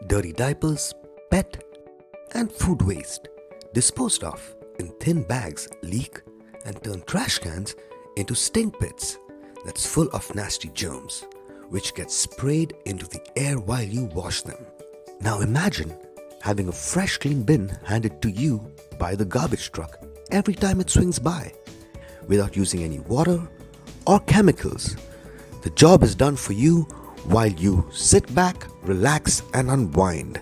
dirty diapers, pet, and food waste disposed of in thin bags leak and turn trash cans into stink pits that's full of nasty germs, which get sprayed into the air while you wash them. Now imagine having a fresh clean bin handed to you by the garbage truck every time it swings by, without using any water or chemicals. The job is done for you while you sit back, relax, and unwind.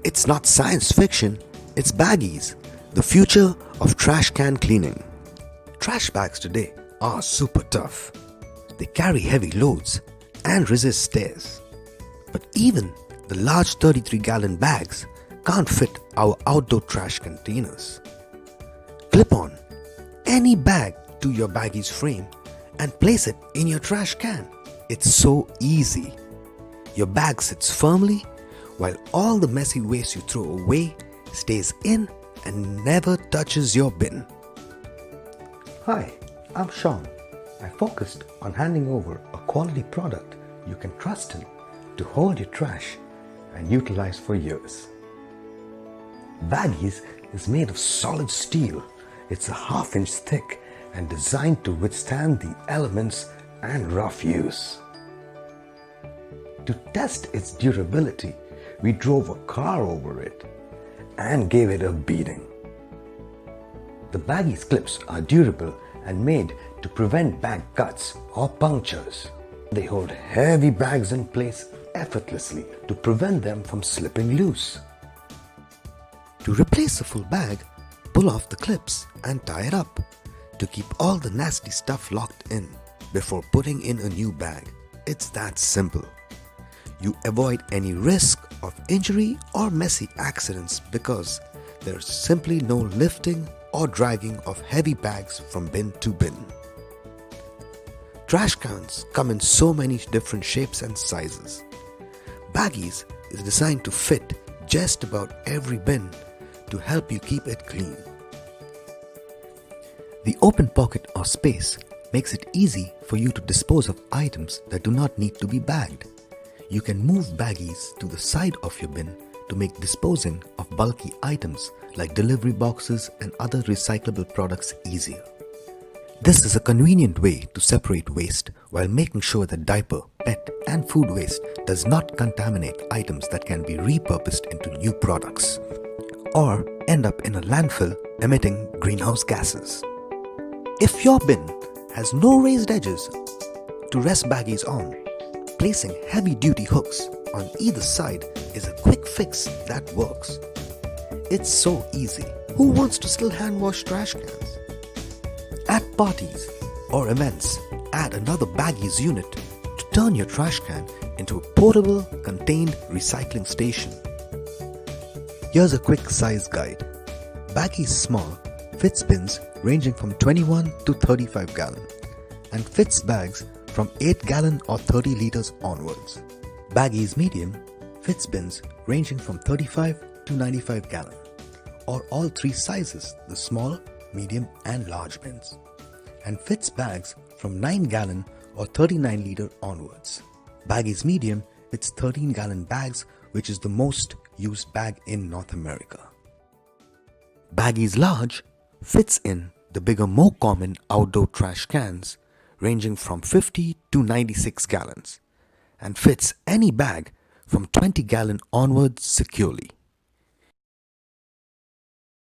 It's not science fiction, it's BagEZ, the future of trash can cleaning. Trash bags today are super tough. They carry heavy loads and resist stairs. But even the large 33-gallon bags can't fit our outdoor trash containers. Clip on any bag to your BagEZ frame and place it in your trash can. It's so easy. Your bag sits firmly while all the messy waste you throw away stays in and never touches your bin. Hi, I'm Sean. I focused on handing over a quality product you can trust in to hold your trash and utilize for years. BagEZ is made of solid steel. It's a ½ inch thick and designed to withstand the elements and rough use. To test its durability, we drove a car over it and gave it a beating. The BagEZ clips are durable and made to prevent bag cuts or punctures. They hold heavy bags in place effortlessly to prevent them from slipping loose. To replace a full bag, pull off the clips and tie it up to keep all the nasty stuff locked in before putting in a new bag. It's that simple. You avoid any risk of injury or messy accidents because there's simply no lifting or dragging of heavy bags from bin to bin. Trash cans come in so many different shapes and sizes. BagEZ is designed to fit just about every bin to help you keep it clean. The open pocket or space makes it easy for you to dispose of items that do not need to be bagged. You can move BagEZ to the side of your bin to make disposing of bulky items like delivery boxes and other recyclable products easier. This is a convenient way to separate waste while making sure that diaper, pet, and food waste does not contaminate items that can be repurposed into new products or end up in a landfill emitting greenhouse gases. If your bin has no raised edges to rest BagEZ on, placing heavy-duty hooks on either side is a quick fix that works. It's so easy. Who wants to still hand wash trash cans? At parties or events, add another BagEZ unit to turn your trash can into a portable, contained recycling station. Here's a quick size guide. BagEZ Small fits bins ranging from 21 to 35 gallon and fits bags from 8 gallon or 30 liters onwards. BagEZ Medium fits bins ranging from 35 to 95 gallon or all three sizes, the small, medium and large bins, and fits bags from 9 gallon or 39 liter onwards. BagEZ Medium fits 13 gallon bags, which is the most used bag in North America. BagEZ Large fits in the bigger, more common outdoor trash cans ranging from 50 to 96 gallons and fits any bag from 20 gallon onwards securely.